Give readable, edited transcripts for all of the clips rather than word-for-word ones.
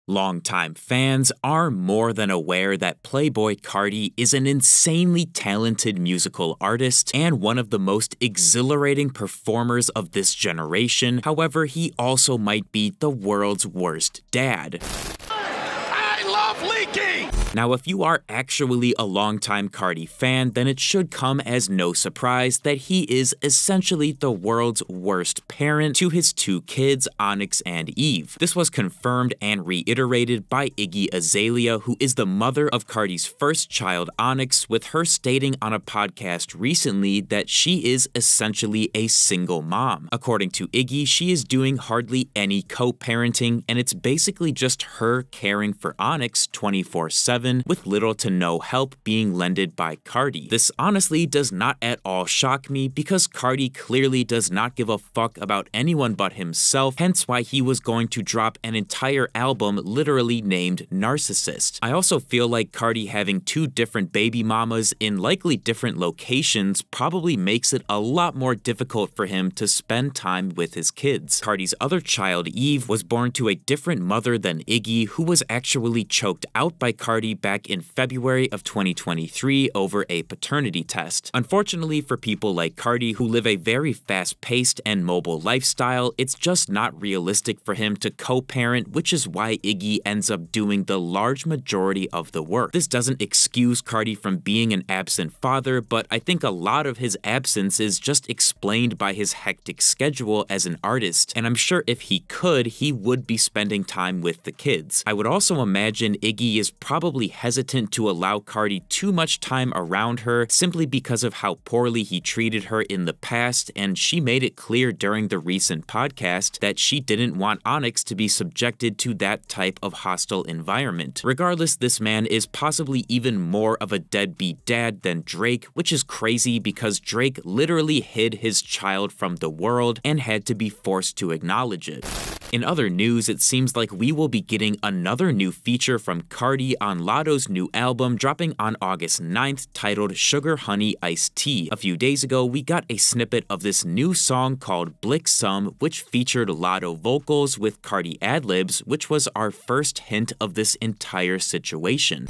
Longtime fans are more than aware that Playboi Carti is an insanely talented musical artist and one of the most exhilarating performers of this generation. However, he also might be the world's worst dad. I love leaking! Now, if you are actually a longtime Carti fan, then it should come as no surprise that he is essentially the world's worst parent to his two kids, Onyx and Eve. This was confirmed and reiterated by Iggy Azalea, who is the mother of Carti's first child, Onyx, with her stating on a podcast recently that she is essentially a single mom. According to Iggy, she is doing hardly any co-parenting, and it's basically just her caring for Onyx 24/7 with little to no help being lended by Carti. This honestly does not at all shock me because Carti clearly does not give a fuck about anyone but himself, hence why he was going to drop an entire album literally named Narcissist. I also feel like Carti having two different baby mamas in likely different locations probably makes it a lot more difficult for him to spend time with his kids. Carti's other child, Eve, was born to a different mother than Iggy, who was actually choked out by Carti back in February of 2023 over a paternity test. Unfortunately for people like Carti who live a very fast-paced and mobile lifestyle, it's just not realistic for him to co-parent, which is why Iggy ends up doing the large majority of the work. This doesn't excuse Carti from being an absent father, but I think a lot of his absence is just explained by his hectic schedule as an artist, and I'm sure if he could, he would be spending time with the kids. I would also imagine Iggy is probably hesitant to allow Carti too much time around her simply because of how poorly he treated her in the past, and she made it clear during the recent podcast that she didn't want Onyx to be subjected to that type of hostile environment. Regardless, this man is possibly even more of a deadbeat dad than Drake, which is crazy because Drake literally hid his child from the world and had to be forced to acknowledge it. In other news, it seems like we will be getting another new feature from Carti on Latto's new album dropping on August 9th titled Sugar Honey Iced Tea. A few days ago, we got a snippet of this new song called Blick Some, which featured Latto vocals with Carti ad-libs, which was our first hint of this entire situation.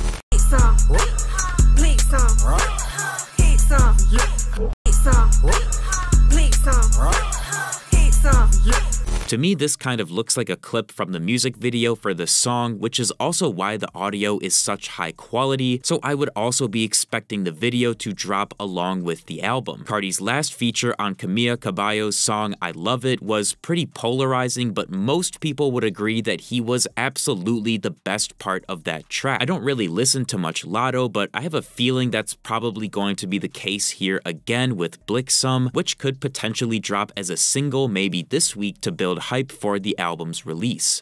To me, this kind of looks like a clip from the music video for the song, which is also why the audio is such high quality, so I would also be expecting the video to drop along with the album. Carti's last feature on Camila Cabello's song I Love It was pretty polarizing, but most people would agree that he was absolutely the best part of that track. I don't really listen to much Latto, but I have a feeling that's probably going to be the case here again with Blick Some, which could potentially drop as a single maybe this week to build hype for the album's release.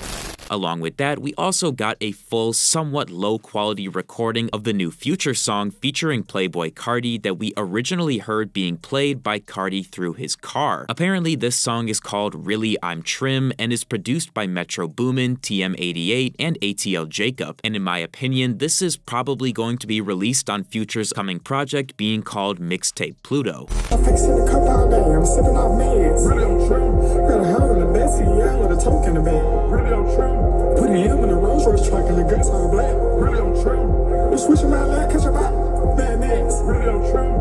Along with that, we also got a full, somewhat low-quality recording of the new Future song featuring Playboi Carti that we originally heard being played by Carti through his car. Apparently, this song is called Really I'm Trim and is produced by Metro Boomin, TM88, and ATL Jacob, and in my opinion, this is probably going to be released on Future's coming project being called Mixtape Pluto. I'm fixing the cup all day, I'm sipping off meds. Really I'm trim. Got a hell in the best CL with a toke in the bag. Really I'm trim. Put him in the Rolls Royce truck and the guts all black. Really I'm trim. You switching my leg, catch your back. Bad Max. Really I'm trim.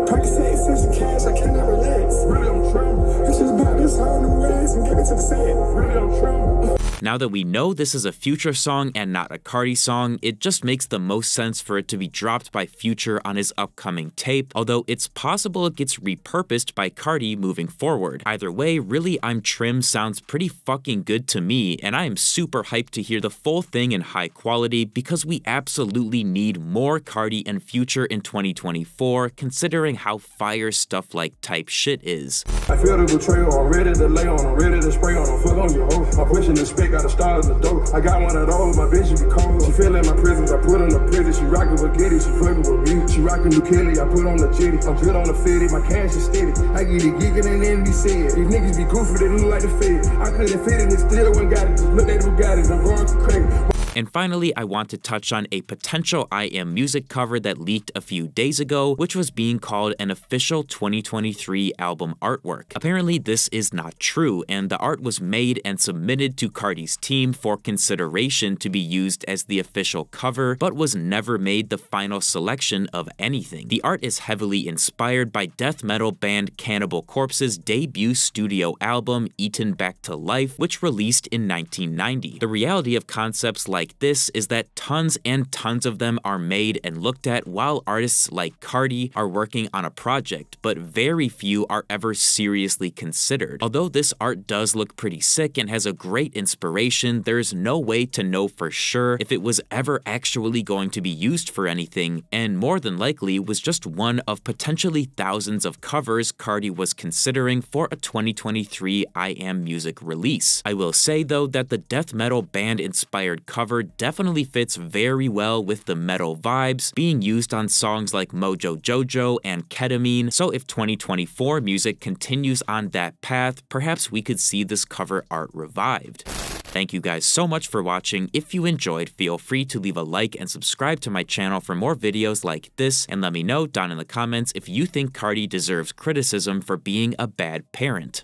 Percocet, sense of cash, I cannot relax. Really I'm trim. You just bought this whole new ass and give it to the set. Really I'm trim. Now that we know this is a Future song and not a Carti song, it just makes the most sense for it to be dropped by Future on his upcoming tape, although it's possible it gets repurposed by Carti moving forward. Either way, Really I'm Trim sounds pretty fucking good to me, and I am super hyped to hear the full thing in high quality because we absolutely need more Carti and Future in 2024, considering how fire stuff like Type Shit is. I feel the betrayal, I'm ready to lay on, I'm ready to spray on, I'm fuck on your hoe. I'm pushing the spec, got a star in the door. I got one of those, my bitch, she be cold. She feel in my presence, I put in the prison. She rockin' with Getty, she fuckin' with me. She rockin' New Kelly, I put on the jitty. I'm good on the fitty, my cash is steady. I get it geekin' and then be said. These niggas be goofy, they look like the Fed. I couldn't fit it, and still one got it. Just look at who got it, I'm going crazy. And finally, I want to touch on a potential I Am Music cover that leaked a few days ago, which was being called an official 2023 album artwork. Apparently, this is not true, and the art was made and submitted to Carti's team for consideration to be used as the official cover, but was never made the final selection of anything. The art is heavily inspired by death metal band Cannibal Corpse's debut studio album, Eaten Back to Life, which released in 1990. The reality of concepts like this is that tons and tons of them are made and looked at while artists like Carti are working on a project, but very few are ever seriously considered. Although this art does look pretty sick and has a great inspiration, there's no way to know for sure if it was ever actually going to be used for anything, and more than likely was just one of potentially thousands of covers Carti was considering for a 2023 I Am Music release. I will say though that the death metal band inspired cover definitely fits very well with the metal vibes being used on songs like Mojo Jojo and Ketamine, so if 2024 music continues on that path, perhaps we could see this cover art revived. Thank you guys so much for watching. If you enjoyed, feel free to leave a like and subscribe to my channel for more videos like this, and let me know down in the comments if you think Carti deserves criticism for being a bad parent.